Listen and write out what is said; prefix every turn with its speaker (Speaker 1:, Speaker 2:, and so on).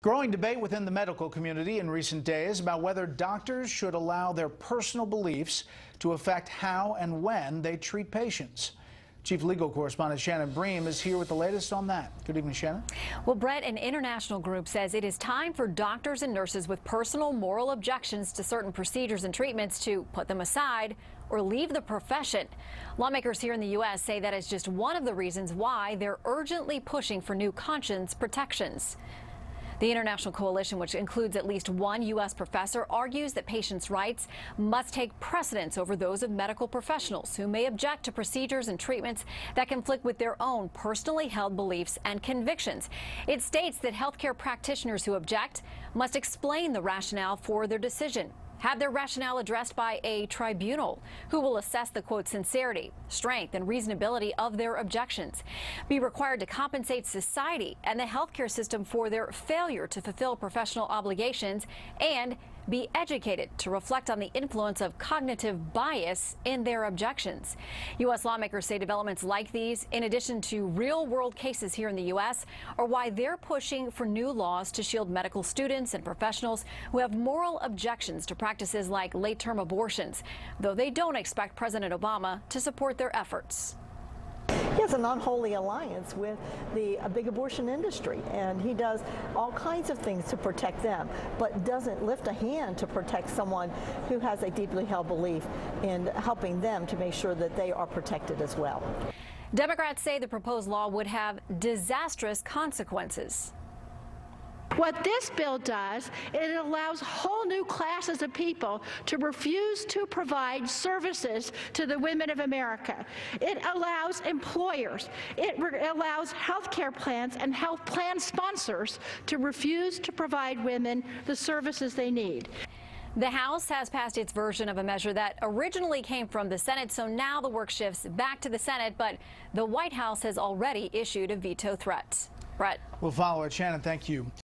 Speaker 1: Growing debate within the medical community in recent days about whether doctors should allow their personal beliefs to affect how and when they treat patients. Chief Legal Correspondent Shannon Bream is here with the latest on that. Good evening, Shannon.
Speaker 2: Well, Brett, an international group says it is time for doctors and nurses with personal moral objections to certain procedures and treatments to put them aside or leave the profession. Lawmakers here in the U.S. say that is just one of the reasons why they're urgently pushing for new conscience protections. The international coalition, which includes at least one U.S. professor, argues that patients' rights must take precedence over those of medical professionals who may object to procedures and treatments that conflict with their own personally held beliefs and convictions. It states that healthcare practitioners who object must explain the rationale for their decision, have their rationale addressed by a tribunal who will assess the, quote, sincerity, strength, and reasonability of their objections, be required to compensate society and the healthcare system for their failure to fulfill professional obligations, and be educated to reflect on the influence of cognitive bias in their objections. U.S. lawmakers say developments like these, in addition to real-world cases here in the U.S., are why they're pushing for new laws to shield medical students and professionals who have moral objections to practices like late-term abortions, though they don't expect President Obama to support their efforts.
Speaker 3: He has an unholy alliance with the big abortion industry, and he does all kinds of things to protect them, but doesn't lift a hand to protect someone who has a deeply held belief in helping them to make sure that they are protected as well.
Speaker 2: Democrats say the proposed law would have disastrous consequences.
Speaker 4: What this bill does, it allows whole new classes of people to refuse to provide services to the women of America. It allows employers, it allows health care plans and health plan sponsors to refuse to provide women the services they need.
Speaker 2: The House has passed its version of a measure that originally came from the Senate, so now the work shifts back to the Senate, but the White House has already issued a veto threat. Brett.
Speaker 1: We'll follow it. Shannon, thank you.